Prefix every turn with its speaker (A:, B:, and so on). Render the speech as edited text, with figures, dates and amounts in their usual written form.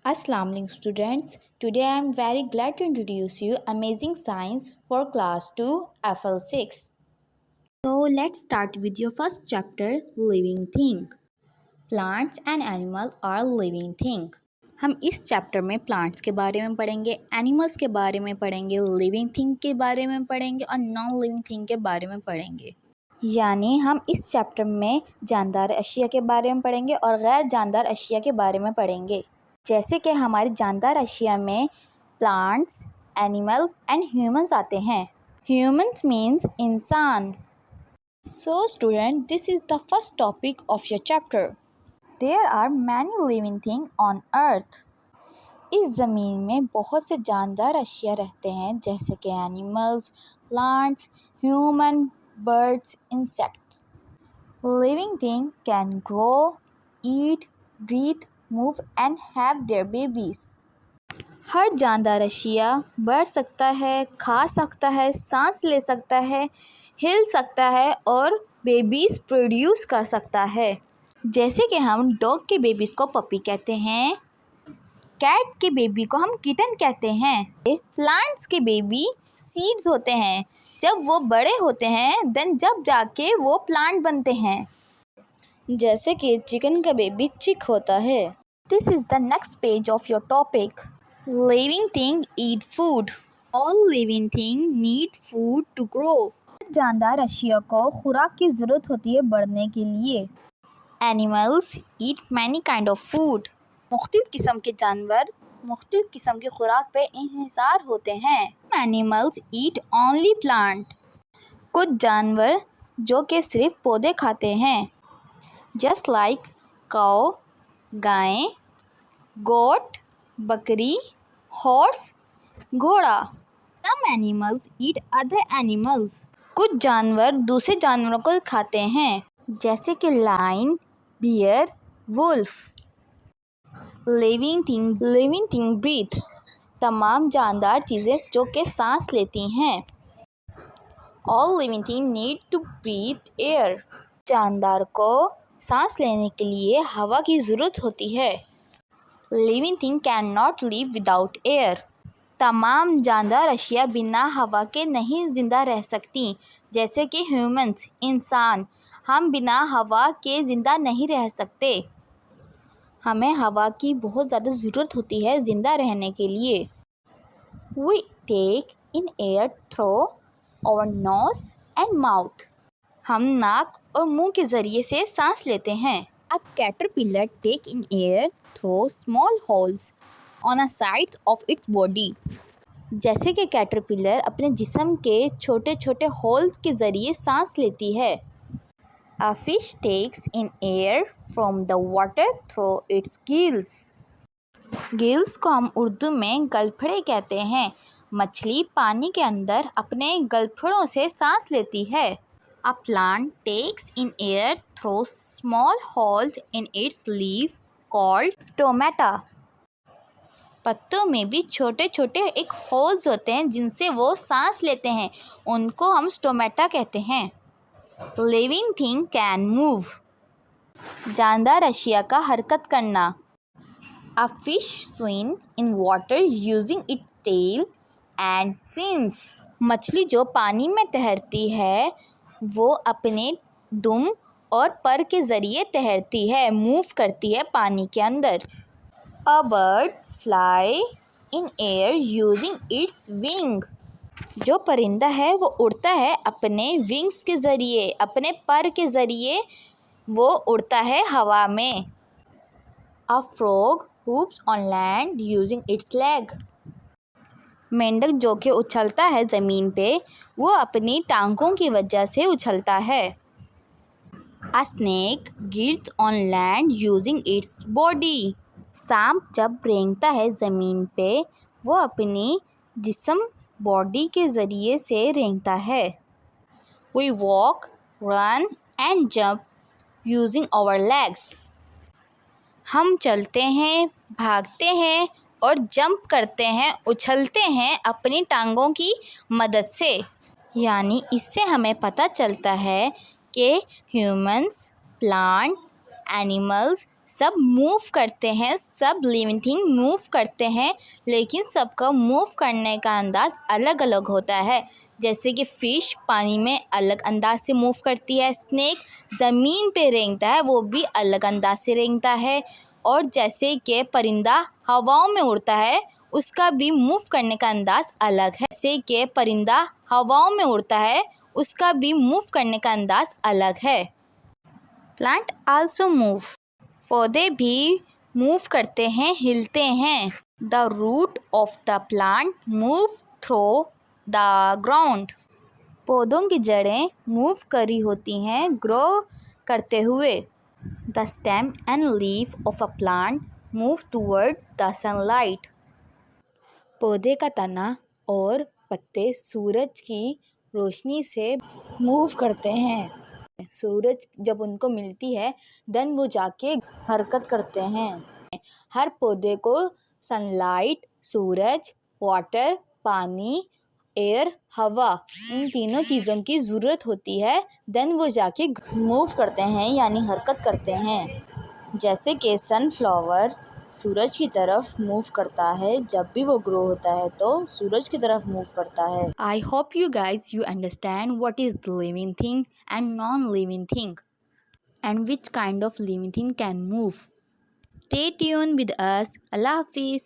A: Assalamu alaikum students. Today I am very glad to introduce you Amazing Science for Class 2 FL6. So let's start with your first chapter, Living Thing. Plants and animals are living thing. हम इस chapter में plants के बारे में पढ़ेंगे, animals के बारे में पढ़ेंगे, लिविंग थिंग के बारे में पढ़ेंगे और नॉन लिविंग थिंग के बारे में पढ़ेंगे। यानी हम इस चैप्टर में जानदार अशिया के बारे में पढ़ेंगे और गैर जानदार अशिया के बारे में पढ़ेंगे। जैसे कि हमारी जानदार अशिया में प्लांट्स, एनिमल एंड ह्यूमंस आते हैं। ह्यूमंस मीन्स इंसान। So student, this is the first topic of your chapter. There are many living thing on earth. इस ज़मीन में बहुत से जानदार अशिया रहते हैं, जैसे कि animals, plants, human, birds, insects. Living thing can grow, eat, breathe, move and have their babies. हर जानदार अशिया बढ़ सकता है, खा सकता है, सांस ले सकता है, हिल सकता है और बेबीज प्रोड्यूस कर सकता है। जैसे कि हम डॉग के बेबीज को पपी कहते हैं, कैट के बेबी को हम किटन कहते हैं। प्लांट्स के बेबी सीड्स होते हैं, जब वो बड़े होते हैं देन जब जाके वो प्लांट बनते हैं। जैसे कि चिकन का बेबी चिक होता है। This is the next page of your topic. Living thing eat food. All living thing need food to grow. जानदार अशिया को खुराक की ज़रूरत होती है बढ़ने के लिए। Animals eat many kind of food. मुख्तलिफ किस्म के जानवर मुख्तलिफ किस्म की खुराक पे इंहिसार होते हैं। Animals eat only plant. कुछ जानवर जो कि सिर्फ पौधे खाते हैं, just like cow, गाय, गोट, बकरी, हॉर्स, घोड़ा। Some animals eat other animals. कुछ जानवर दूसरे जानवरों को खाते हैं, जैसे कि lion, bear, wolf. Living thing breathe. तमाम जानदार चीज़ें जो कि सांस लेती हैं। All living thing need to breathe air. जानदार को सांस लेने के लिए हवा की ज़रूरत होती है। Living thing can not live without air. तमाम जानदार अशिया बिना हवा के नहीं ज़िंदा रह सकती, जैसे कि ह्यूमंस, इंसान। हम बिना हवा के ज़िंदा नहीं रह सकते। हमें हवा की बहुत ज़्यादा ज़रूरत होती है ज़िंदा रहने के लिए। We take in air through our nose and mouth. हम नाक और मुंह के ज़रिए से सांस लेते हैं। A caterpillar take in air through small holes on the sides of its body. जैसे कि कैटरपिलर अपने जिस्म के छोटे छोटे होल्स के ज़रिए सांस लेती है। A fish takes in air from the water through its gills. Gills को हम उर्दू में गलफड़े कहते हैं। मछली पानी के अंदर अपने गलफड़ों से सांस लेती है। A plant takes in air through small holes in its leaf called stomata. पत्तों में भी छोटे छोटे एक होल्स होते हैं जिनसे वो सांस लेते हैं, उनको हम स्टोमेटा कहते हैं। Living thing can move. जानदार अशिया का हरकत करना। A fish swim in water using its tail and fins. मछली जो पानी में तैरती है वो अपने दुम और पर के ज़रिए तैरती है, मूव करती है पानी के अंदर। A bird fly in air using its wing. जो परिंदा है वो उड़ता है अपने विंग्स के ज़रिए, अपने पर के ज़रिए वो उड़ता है हवा में। A frog hoops on land using its leg. मेंढक जो कि उछलता है ज़मीन पे, वो अपनी टांगों की वजह से उछलता है। A snake glides on land using its body. सांप जब रेंगता है ज़मीन पे, वो अपनी जिस्म बॉडी के ज़रिए से रेंगता है। We walk, run and jump using our legs. हम चलते हैं, भागते हैं और जंप करते हैं, उछलते हैं अपनी टांगों की मदद से। यानी इससे हमें पता चलता है कि ह्यूमंस, प्लांट, एनिमल्स सब मूव करते हैं, सब लिविंग थिंग मूव करते हैं, लेकिन सबका मूव करने का अंदाज़ अलग अलग होता है। जैसे कि फ़िश पानी में अलग अंदाज से मूव करती है, स्नेक ज़मीन पे रेंगता है, वो भी अलग अंदाज से रेंगता है। और जैसे कि परिंदा हवाओं में उड़ता है, उसका भी मूव करने का अंदाज़ अलग है। जैसे कि परिंदा हवाओं में उड़ता है, उसका भी मूव करने का अंदाज़ अलग है। प्लांट आल्सो मूव, पौधे भी मूव करते हैं, हिलते हैं। The root of the plant move through the ground, पौधों की जड़ें मूव करी होती हैं ग्रो करते हुए। The stem and leaf of a plant move toward the sunlight, पौधे का तना और पत्ते सूरज की रोशनी से मूव करते हैं। सूरज जब उनको मिलती है देन वो जाके हरकत करते हैं। हर पौधे को सनलाइट, सूरज, वाटर, पानी, एयर, हवा, इन तीनों चीज़ों की ज़रूरत होती है, देन वो जाके मूव करते हैं यानी हरकत करते हैं। जैसे कि सनफ्लावर सूरज की तरफ मूव करता है, जब भी वो ग्रो होता है तो सूरज की तरफ मूव करता है। I hope you guys you understand what is living thing and non living thing and which kind of living thing can move. Stay tuned with us. Allah Hafiz.